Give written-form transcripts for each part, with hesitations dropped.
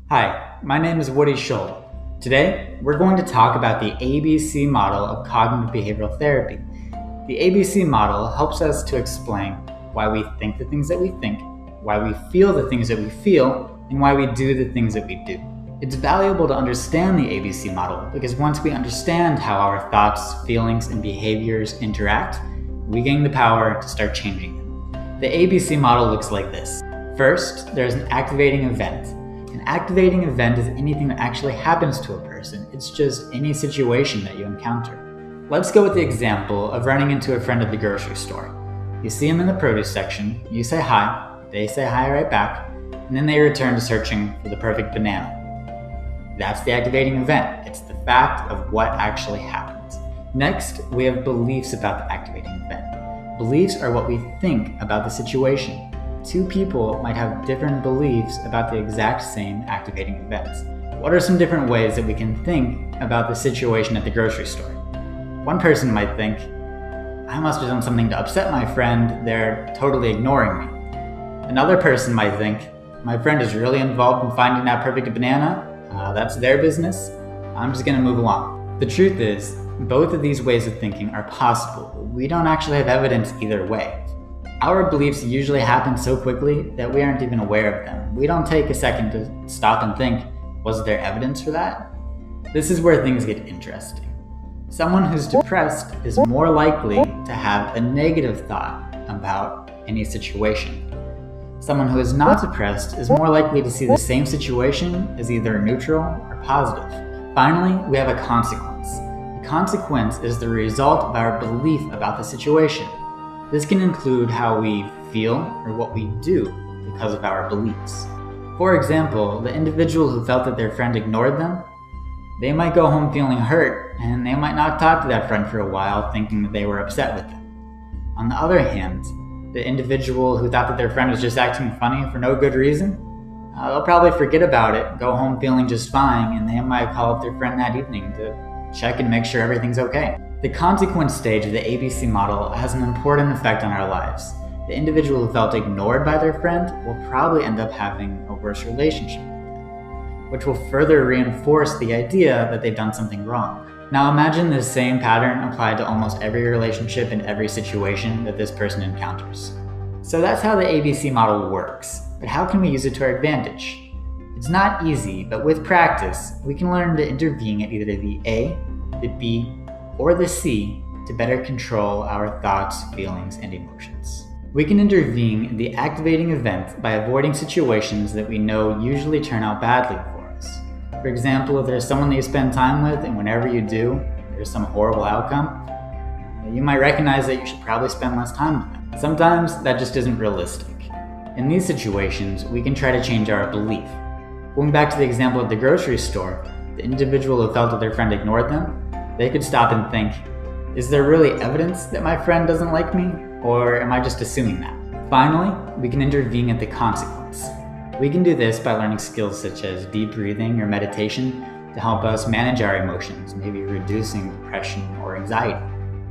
Hi, my name is Woody Scholl. Today, we're going to talk about the ABC model of cognitive behavioral therapy. The ABC model helps us to explain why we think the things that we think, why we feel the things that we feel, and why we do the things that we do. It's valuable to understand the ABC model because once we understand how our thoughts, feelings, and behaviors interact, we gain the power to start changing them. The ABC model looks like this. First, there's an activating event. An activating event is anything that actually happens to a person. It's just any situation that you encounter. Let's go with the example of running into a friend at the grocery store. You see him in the produce section, you say hi, they say hi right back, and then they return to searching for the perfect banana. That's the activating event. It's the fact of what actually happens. Next, we have beliefs about the activating event. Beliefs are what we think about the situation. Two people might have different beliefs about the exact same activating events. What are some different ways that we can think about the situation at the grocery store? One person might think, I must have done something to upset my friend, they're totally ignoring me. Another person might think, my friend is really involved in finding that perfect banana, that's their business, I'm just gonna move along. The truth is, both of these ways of thinking are possible. We don't actually have evidence either way. Our beliefs usually happen so quickly that we aren't even aware of them. We don't take a second to stop and think, was there evidence for that? This is where things get interesting. Someone who's depressed is more likely to have a negative thought about any situation. Someone who is not depressed is more likely to see the same situation as either neutral or positive. Finally, we have a consequence. The consequence is the result of our belief about the situation. This can include how we feel or what we do because of our beliefs. For example, the individual who felt that their friend ignored them, they might go home feeling hurt and they might not talk to that friend for a while thinking that they were upset with them. On the other hand, the individual who thought that their friend was just acting funny for no good reason, they'll probably forget about it, go home feeling just fine, and they might call up their friend that evening to check and make sure everything's okay. The consequence stage of the ABC model has an important effect on our lives. The individual who felt ignored by their friend will probably end up having a worse relationship with them, which will further reinforce the idea that they've done something wrong. Now imagine this same pattern applied to almost every relationship and every situation that this person encounters. So that's how the ABC model works, but how can we use it to our advantage? It's not easy, but with practice, we can learn to intervene at either the A, the B, or the C to better control our thoughts, feelings, and emotions. We can intervene in the activating event by avoiding situations that we know usually turn out badly for us. For example, if there's someone that you spend time with and whenever you do, there's some horrible outcome, you might recognize that you should probably spend less time with them. Sometimes that just isn't realistic. In these situations, we can try to change our belief. Going back to the example at the grocery store, the individual who felt that their friend ignored them, they could stop and think, is there really evidence that my friend doesn't like me? Or am I just assuming that? Finally, we can intervene at the consequence. We can do this by learning skills such as deep breathing or meditation to help us manage our emotions, maybe reducing depression or anxiety.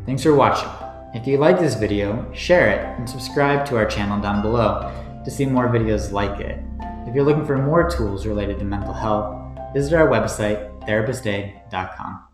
Thanks for watching. If you like this video, share it and subscribe to our channel down below to see more videos like it. If you're looking for more tools related to mental health, visit our website, therapistaid.com.